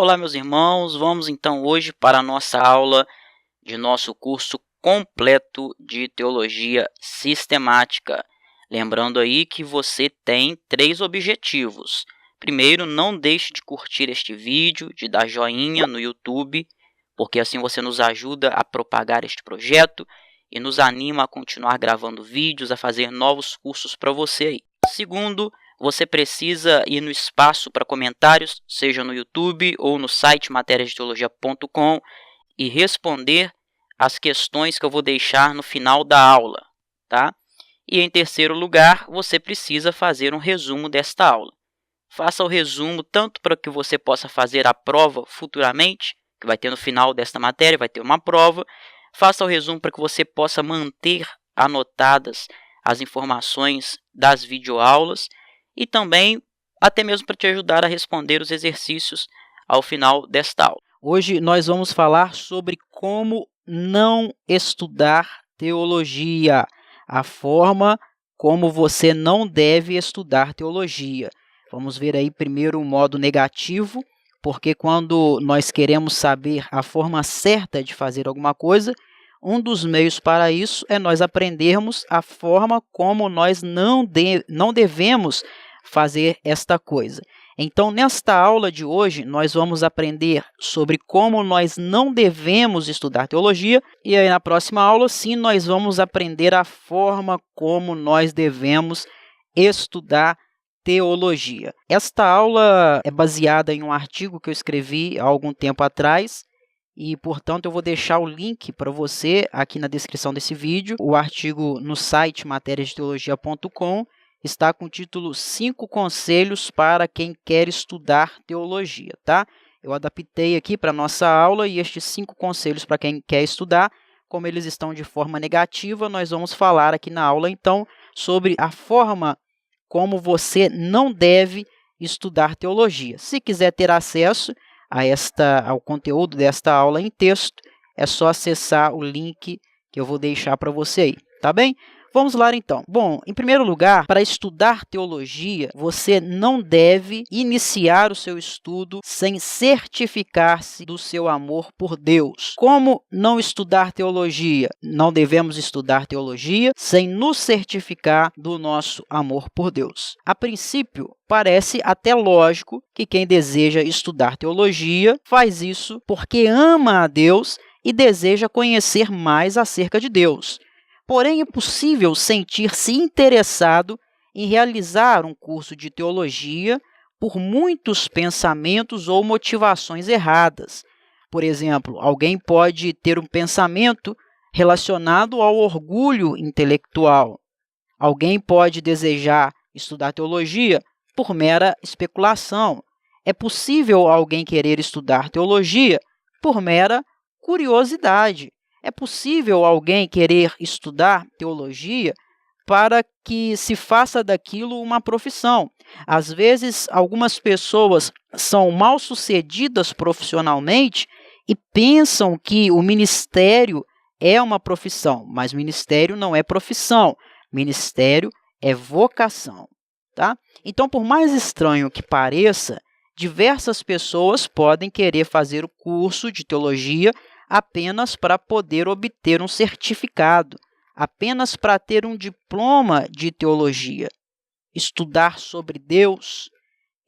Olá, meus irmãos, vamos então hoje para a nossa aula de nosso curso completo de Teologia Sistemática. Lembrando aí que você tem 3 objetivos. Primeiro, não deixe de curtir este vídeo, de dar joinha no YouTube, porque assim você nos ajuda a propagar este projeto e nos anima a continuar gravando vídeos, a fazer novos cursos para você aí. Segundo, você precisa ir no espaço para comentários, seja no YouTube ou no site materiasdeteologia.com, e responder as questões que eu vou deixar no final da aula, tá? E em terceiro lugar, você precisa fazer um resumo desta aula. Faça o resumo tanto para que você possa fazer a prova futuramente, que vai ter no final desta matéria, vai ter uma prova. Faça o resumo para que você possa manter anotadas as informações das videoaulas e também até mesmo para te ajudar a responder os exercícios ao final desta aula. Hoje nós vamos falar sobre como não estudar teologia, a forma como você não deve estudar teologia. Vamos ver aí primeiro o modo negativo, porque quando nós queremos saber a forma certa de fazer alguma coisa, um dos meios para isso é nós aprendermos a forma como nós não devemos fazer esta coisa. Então, nesta aula de hoje, nós vamos aprender sobre como nós não devemos estudar teologia, e aí na próxima aula, sim, nós vamos aprender a forma como nós devemos estudar teologia. Esta aula é baseada em um artigo que eu escrevi há algum tempo atrás, e, portanto, eu vou deixar o link para você aqui na descrição desse vídeo. O artigo no site materiasdeteologia.com está com o título 5 conselhos para quem quer estudar teologia, tá? Eu adaptei aqui para a nossa aula e estes 5 conselhos para quem quer estudar, como eles estão de forma negativa, nós vamos falar aqui na aula, então, sobre a forma como você não deve estudar teologia. Se quiser ter acesso ao conteúdo desta aula em texto, é só acessar o link que eu vou deixar para você aí, tá bem? Vamos lá então. Bom, em primeiro lugar, para estudar teologia, você não deve iniciar o seu estudo sem certificar-se do seu amor por Deus. Como não estudar teologia? Não devemos estudar teologia sem nos certificar do nosso amor por Deus. A princípio, parece até lógico que quem deseja estudar teologia faz isso porque ama a Deus e deseja conhecer mais acerca de Deus. Porém, é possível sentir-se interessado em realizar um curso de teologia por muitos pensamentos ou motivações erradas. Por exemplo, alguém pode ter um pensamento relacionado ao orgulho intelectual. Alguém pode desejar estudar teologia por mera especulação. É possível alguém querer estudar teologia por mera curiosidade. É possível alguém querer estudar teologia para que se faça daquilo uma profissão. Às vezes, algumas pessoas são mal-sucedidas profissionalmente e pensam que o ministério é uma profissão, mas ministério não é profissão, ministério é vocação, tá? Então, por mais estranho que pareça, diversas pessoas podem querer fazer o curso de teologia apenas para poder obter um certificado, apenas para ter um diploma de teologia. Estudar sobre Deus,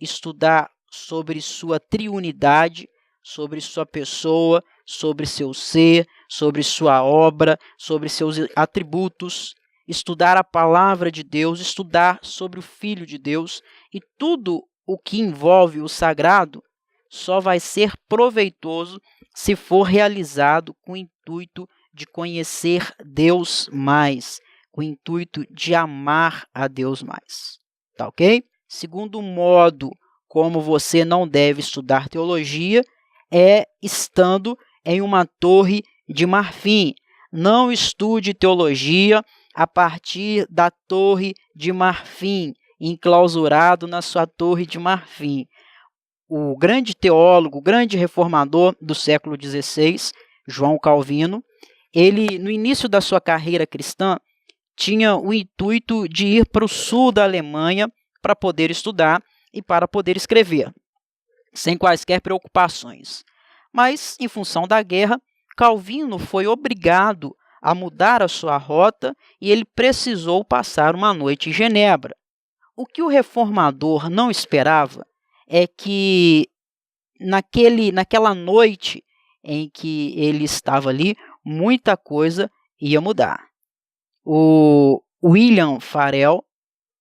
estudar sobre sua triunidade, sobre sua pessoa, sobre seu ser, sobre sua obra, sobre seus atributos, estudar a palavra de Deus, estudar sobre o Filho de Deus e tudo o que envolve o sagrado só vai ser proveitoso se for realizado com o intuito de conhecer Deus mais, com o intuito de amar a Deus mais. Tá ok? Segundo modo como você não deve estudar teologia é estando em uma torre de marfim. Não estude teologia a partir da torre de marfim, enclausurado na sua torre de marfim. O grande teólogo, o grande reformador do século XVI, João Calvino, ele, no início da sua carreira cristã, tinha o intuito de ir para o sul da Alemanha para poder estudar e para poder escrever. sem quaisquer preocupações. Mas, em função da guerra, Calvino foi obrigado a mudar a sua rota e ele precisou passar uma noite em Genebra. O que o reformador não esperava é que naquela noite em que ele estava ali, muita coisa ia mudar. O William Farel,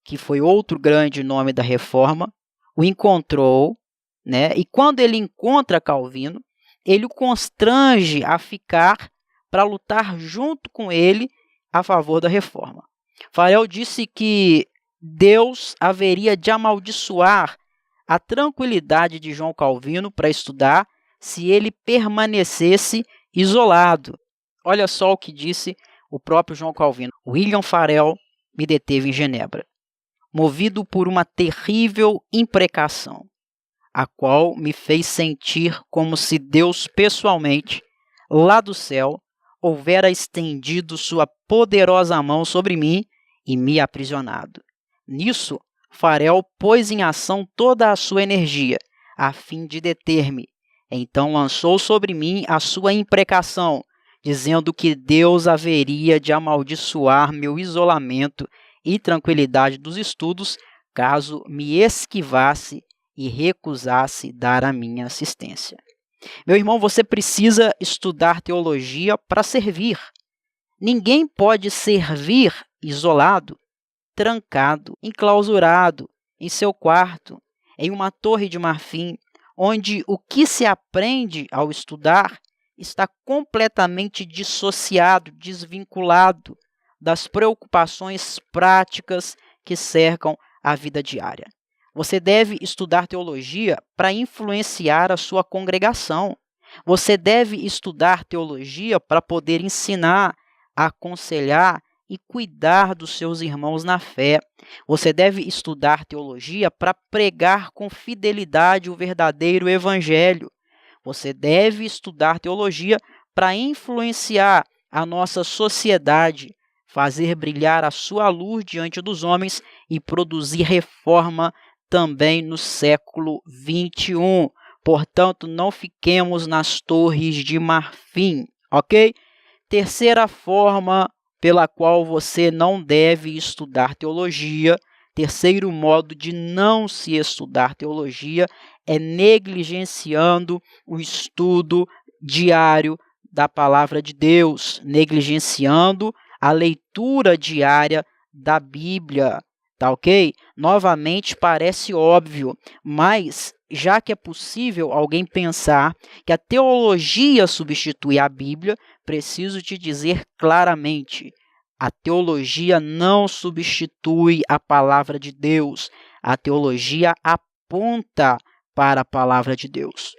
que foi outro grande nome da Reforma, o encontrou, né? E quando ele encontra Calvino, ele o constrange a ficar para lutar junto com ele a favor da Reforma. Farel disse que Deus haveria de amaldiçoar a tranquilidade de João Calvino para estudar se ele permanecesse isolado. Olha só o que disse o próprio João Calvino. William Farel me deteve em Genebra, movido por uma terrível imprecação, a qual me fez sentir como se Deus pessoalmente, lá do céu, houvera estendido sua poderosa mão sobre mim e me aprisionado. Nisso, Farel pôs em ação toda a sua energia, a fim de deter-me. Então lançou sobre mim a sua imprecação, dizendo que Deus haveria de amaldiçoar meu isolamento e tranquilidade dos estudos, caso me esquivasse e recusasse dar a minha assistência. Meu irmão, você precisa estudar teologia para servir. Ninguém pode servir isolado, trancado, enclausurado em seu quarto, em uma torre de marfim, onde o que se aprende ao estudar está completamente dissociado, desvinculado das preocupações práticas que cercam a vida diária. Você deve estudar teologia para influenciar a sua congregação. Você deve estudar teologia para poder ensinar, aconselhar e cuidar dos seus irmãos na fé. Você deve estudar teologia para pregar com fidelidade o verdadeiro evangelho. Você deve estudar teologia para influenciar a nossa sociedade, fazer brilhar a sua luz diante dos homens e produzir reforma também no século 21. Portanto, não fiquemos nas torres de marfim, ok? Terceira forma pela qual você não deve estudar teologia, terceiro modo de não se estudar teologia é negligenciando o estudo diário da palavra de Deus, negligenciando a leitura diária da Bíblia, tá ok? Novamente parece óbvio, mas já que é possível alguém pensar que a teologia substitui a Bíblia, preciso te dizer claramente, a teologia não substitui a palavra de Deus, a teologia aponta para a palavra de Deus.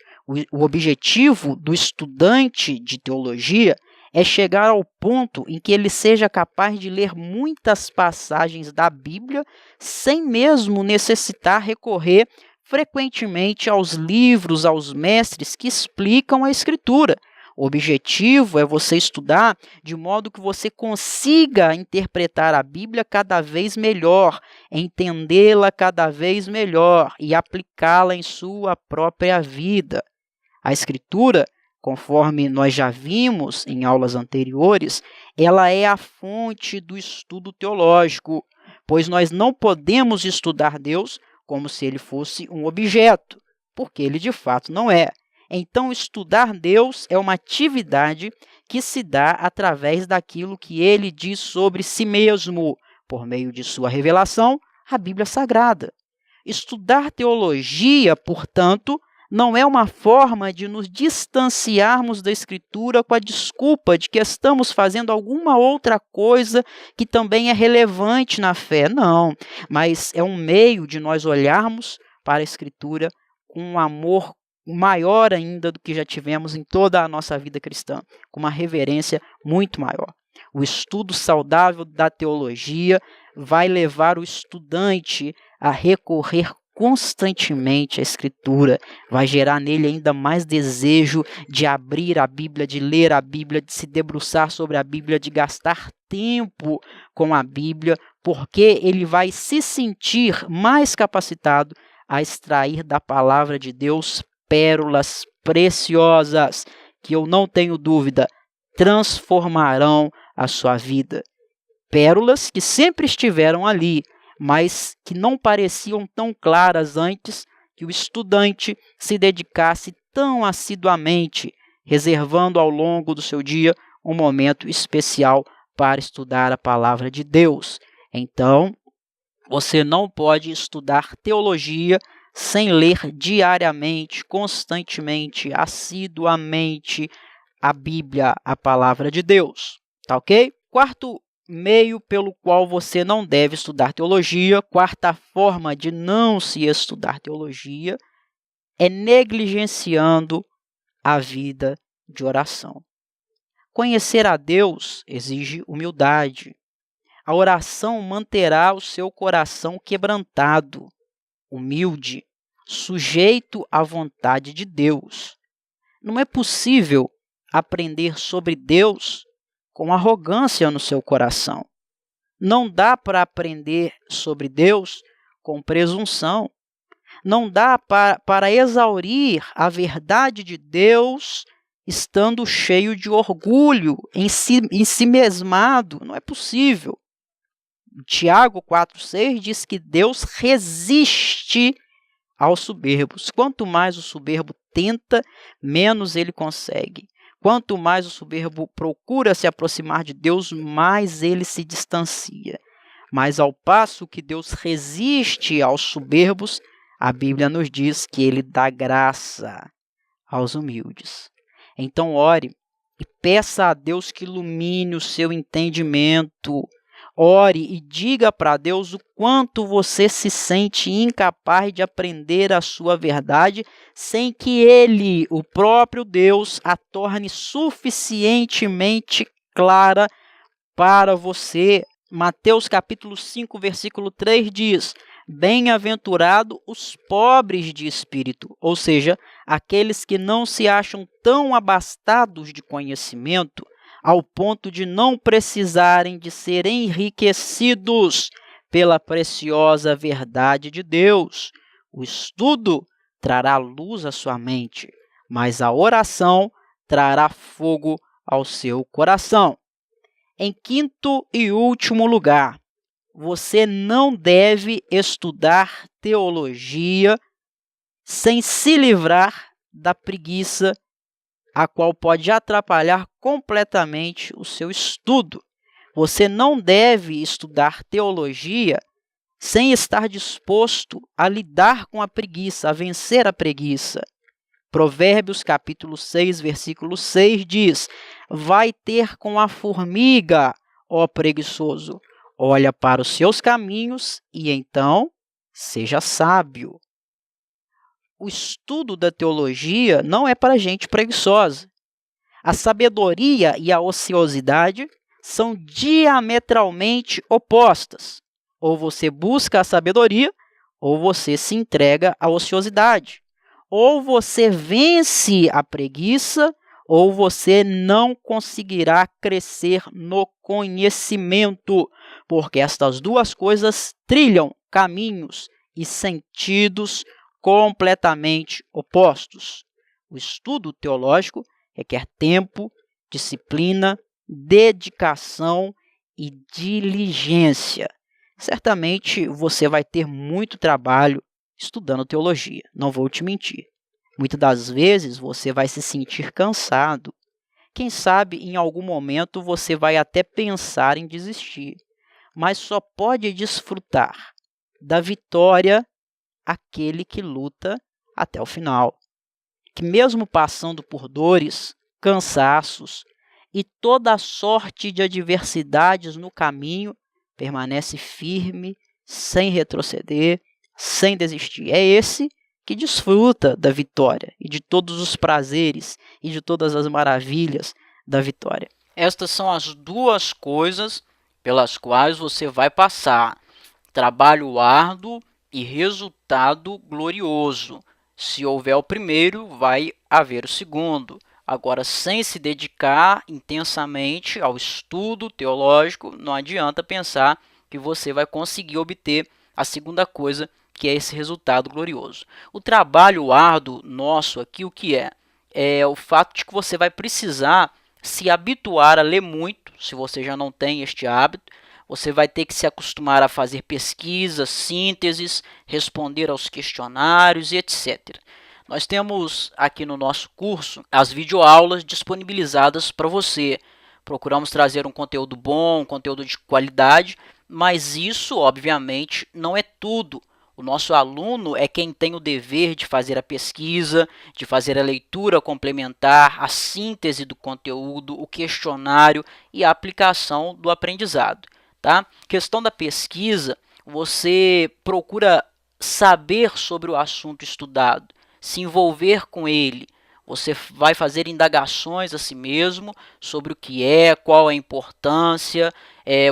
O objetivo do estudante de teologia é chegar ao ponto em que ele seja capaz de ler muitas passagens da Bíblia sem mesmo necessitar recorrer frequentemente aos livros, aos mestres que explicam a Escritura. O objetivo é você estudar de modo que você consiga interpretar a Bíblia cada vez melhor, entendê-la cada vez melhor e aplicá-la em sua própria vida. A Escritura, conforme nós já vimos em aulas anteriores, ela é a fonte do estudo teológico, pois nós não podemos estudar Deus como se ele fosse um objeto, porque ele de fato não é. Então, estudar Deus é uma atividade que se dá através daquilo que ele diz sobre si mesmo, por meio de sua revelação, a Bíblia Sagrada. Estudar teologia, portanto, não é uma forma de nos distanciarmos da Escritura com a desculpa de que estamos fazendo alguma outra coisa que também é relevante na fé. Não, mas é um meio de nós olharmos para a Escritura com um amor maior ainda do que já tivemos em toda a nossa vida cristã, com uma reverência muito maior. O estudo saudável da teologia vai levar o estudante a recorrer constantemente à Escritura, vai gerar nele ainda mais desejo de abrir a Bíblia, de ler a Bíblia, de se debruçar sobre a Bíblia, de gastar tempo com a Bíblia, porque ele vai se sentir mais capacitado a extrair da palavra de Deus pérolas preciosas, que eu não tenho dúvida, transformarão a sua vida. Pérolas que sempre estiveram ali, mas que não pareciam tão claras antes que o estudante se dedicasse tão assiduamente, reservando ao longo do seu dia um momento especial para estudar a palavra de Deus. Então, você não pode estudar teologia sem ler diariamente, constantemente, assiduamente a Bíblia, a palavra de Deus. Tá ok? Quarto meio pelo qual você não deve estudar teologia, quarta forma de não se estudar teologia, é negligenciando a vida de oração. Conhecer a Deus exige humildade. A oração manterá o seu coração quebrantado, humilde, sujeito à vontade de Deus. Não é possível aprender sobre Deus com arrogância no seu coração. Não dá para aprender sobre Deus com presunção. Não dá para exaurir a verdade de Deus estando cheio de orgulho, em si mesmado. Não é possível. Tiago 4,6 diz que Deus resiste aos soberbos. Quanto mais o soberbo tenta, menos ele consegue. Quanto mais o soberbo procura se aproximar de Deus, mais ele se distancia. Mas ao passo que Deus resiste aos soberbos, a Bíblia nos diz que ele dá graça aos humildes. Então ore e peça a Deus que ilumine o seu entendimento. Ore e diga para Deus o quanto você se sente incapaz de aprender a sua verdade sem que Ele, o próprio Deus, a torne suficientemente clara para você. Mateus capítulo 5, versículo 3 diz: bem-aventurado os pobres de espírito, ou seja, aqueles que não se acham tão abastados de conhecimento ao ponto de não precisarem de ser enriquecidos pela preciosa verdade de Deus. O estudo trará luz à sua mente, mas a oração trará fogo ao seu coração. Em quinto e último lugar, você não deve estudar teologia sem se livrar da preguiça, a qual pode atrapalhar completamente o seu estudo. Você não deve estudar teologia sem estar disposto a lidar com a preguiça, a vencer a preguiça. Provérbios capítulo 6, versículo 6 diz: vai ter com a formiga, ó preguiçoso, olha para os seus caminhos e então seja sábio. O estudo da teologia não é para gente preguiçosa. A sabedoria e a ociosidade são diametralmente opostas. Ou você busca a sabedoria, ou você se entrega à ociosidade. Ou você vence a preguiça, ou você não conseguirá crescer no conhecimento, porque estas duas coisas trilham caminhos e sentidos completamente opostos. O estudo teológico requer tempo, disciplina, dedicação e diligência. Certamente você vai ter muito trabalho estudando teologia, não vou te mentir. Muitas das vezes você vai se sentir cansado. Quem sabe em algum momento você vai até pensar em desistir, mas só pode desfrutar da vitória aquele que luta até o final. Que mesmo passando por dores, cansaços e toda sorte de adversidades no caminho, permanece firme, sem retroceder, sem desistir. É esse que desfruta da vitória e de todos os prazeres e de todas as maravilhas da vitória. Estas são as duas coisas pelas quais você vai passar: trabalho árduo e resultado glorioso. Se houver o primeiro, vai haver o segundo. Agora, sem se dedicar intensamente ao estudo teológico, não adianta pensar que você vai conseguir obter a segunda coisa que é esse resultado glorioso. O trabalho árduo nosso aqui, o que é? É o fato de que você vai precisar se habituar a ler muito, se você já não tem este hábito. Você vai ter que se acostumar a fazer pesquisas, sínteses, responder aos questionários e etc. Nós temos aqui no nosso curso as videoaulas disponibilizadas para você. Procuramos trazer um conteúdo bom, um conteúdo de qualidade, mas isso, obviamente, não é tudo. O nosso aluno é quem tem o dever de fazer a pesquisa, de fazer a leitura complementar, a síntese do conteúdo, o questionário e a aplicação do aprendizado. Tá? Questão da pesquisa, você procura saber sobre o assunto estudado, se envolver com ele. Você vai fazer indagações a si mesmo sobre o que é, qual a importância.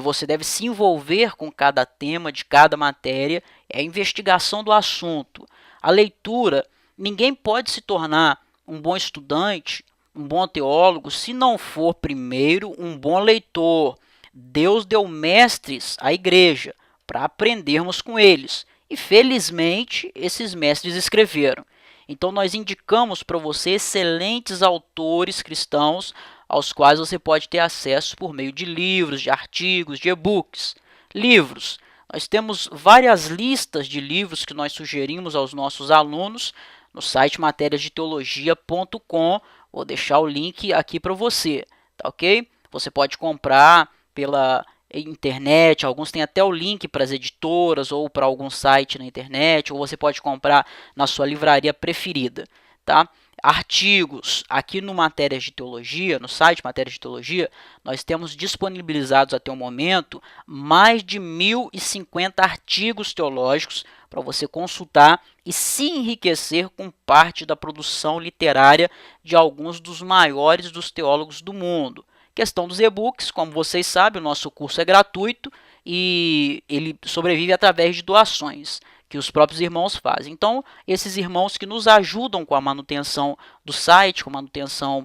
Você deve se envolver com cada tema de cada matéria. É a investigação do assunto. A leitura, ninguém pode se tornar um bom estudante, um bom teólogo, se não for primeiro um bom leitor. Deus deu mestres à igreja para aprendermos com eles. E felizmente esses mestres escreveram. Então nós indicamos para você excelentes autores cristãos aos quais você pode ter acesso por meio de livros, de artigos, de e-books. Livros. Nós temos várias listas de livros que nós sugerimos aos nossos alunos no site materiasdeteologia.com. Vou deixar o link aqui para você, tá ok? Você pode comprar pela internet, alguns têm até o link para as editoras ou para algum site na internet, ou você pode comprar na sua livraria preferida, tá? Artigos, aqui no Matérias de Teologia, no site Matérias de Teologia, nós temos disponibilizados até o momento mais de 1.050 artigos teológicos para você consultar e se enriquecer com parte da produção literária de alguns dos maiores dos teólogos do mundo. Questão dos e-books, como vocês sabem, o nosso curso é gratuito e ele sobrevive através de doações que os próprios irmãos fazem. Então, esses irmãos que nos ajudam com a manutenção do site, com a manutenção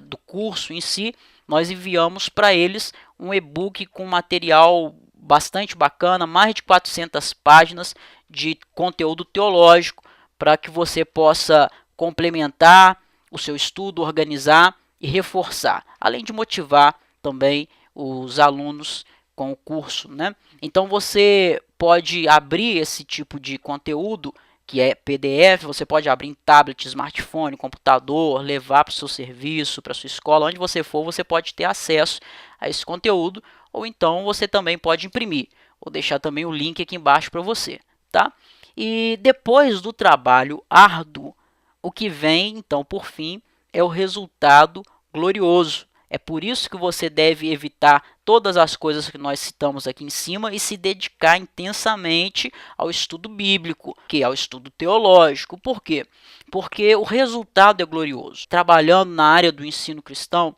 do curso em si, nós enviamos para eles um e-book com material bastante bacana, mais de 400 páginas de conteúdo teológico, para que você possa complementar o seu estudo, organizar e reforçar, além de motivar também os alunos com o curso, né? Então você pode abrir esse tipo de conteúdo, que é PDF, você pode abrir em tablet, smartphone, computador, levar para o seu serviço, para a sua escola, onde você for, você pode ter acesso a esse conteúdo, ou então você também pode imprimir. Vou deixar também o link aqui embaixo para você, tá? E depois do trabalho árduo, o que vem, então, por fim, é o resultado glorioso. É por isso que você deve evitar todas as coisas que nós citamos aqui em cima e se dedicar intensamente ao estudo bíblico, que é o estudo teológico. Por quê? Porque o resultado é glorioso. Trabalhando na área do ensino cristão,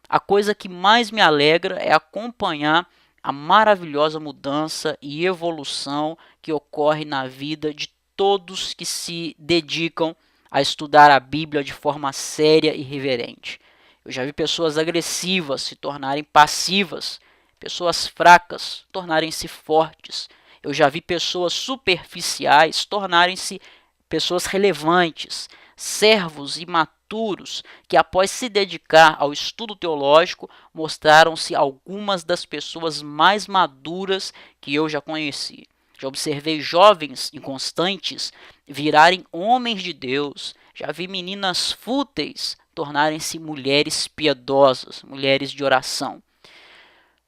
a coisa que mais me alegra é acompanhar a maravilhosa mudança e evolução que ocorre na vida de todos que se dedicam a estudar a Bíblia de forma séria e reverente. Eu já vi pessoas agressivas se tornarem passivas, pessoas fracas tornarem-se fortes. Eu já vi pessoas superficiais tornarem-se pessoas relevantes, servos imaturos que, após se dedicar ao estudo teológico, mostraram-se algumas das pessoas mais maduras que eu já conheci. Já observei jovens inconstantes virarem homens de Deus. Já vi meninas fúteis tornarem-se mulheres piedosas, mulheres de oração.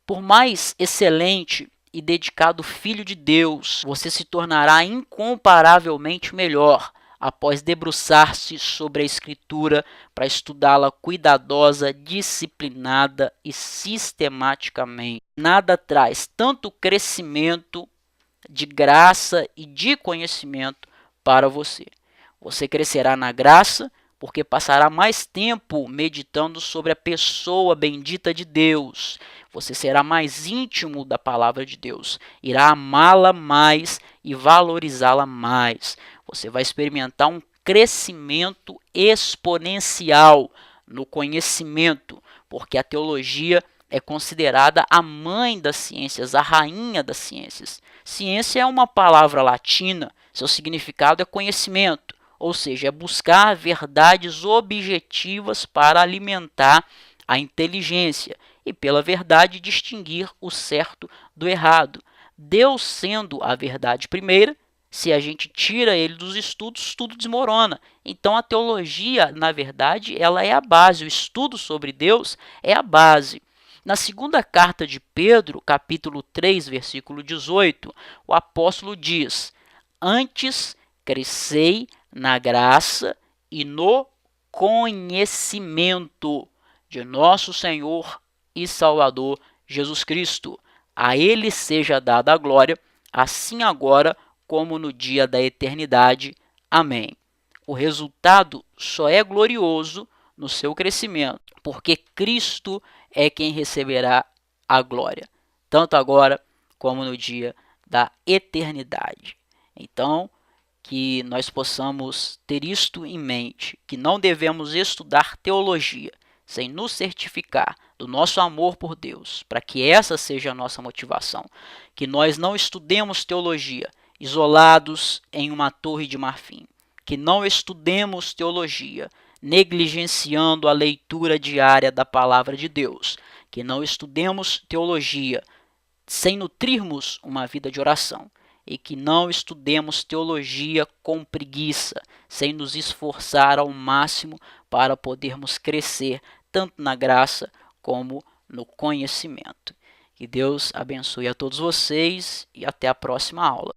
Por mais excelente e dedicado filho de Deus, você se tornará incomparavelmente melhor após debruçar-se sobre a Escritura para estudá-la cuidadosa, disciplinada e sistematicamente. Nada traz tanto crescimento de graça e de conhecimento para você. Você crescerá na graça porque passará mais tempo meditando sobre a pessoa bendita de Deus. Você será mais íntimo da palavra de Deus, irá amá-la mais e valorizá-la mais. Você vai experimentar um crescimento exponencial no conhecimento, porque a teologia é considerada a mãe das ciências, a rainha das ciências. Ciência é uma palavra latina Seu significado é conhecimento, ou seja, é buscar verdades objetivas para alimentar a inteligência e, pela verdade, distinguir o certo do errado. Deus sendo a verdade primeira, se a gente tira ele dos estudos, tudo desmorona. Então a teologia, na verdade, ela é a base, o estudo sobre Deus é a base. Na segunda carta de Pedro, capítulo 3, versículo 18, o apóstolo diz: antes crescei na graça e no conhecimento de nosso Senhor e Salvador Jesus Cristo. A ele seja dada a glória, assim agora como no dia da eternidade. Amém. O resultado só é glorioso no seu crescimento, porque Cristo é quem receberá a glória, tanto agora como no dia da eternidade. Então, que nós possamos ter isto em mente, que não devemos estudar teologia sem nos certificar do nosso amor por Deus, para que essa seja a nossa motivação. Que nós não estudemos teologia isolados em uma torre de marfim. Que não estudemos teologia negligenciando a leitura diária da palavra de Deus. Que não estudemos teologia sem nutrirmos uma vida de oração. E que não estudemos teologia com preguiça, sem nos esforçar ao máximo para podermos crescer tanto na graça como no conhecimento. Que Deus abençoe a todos vocês e até a próxima aula.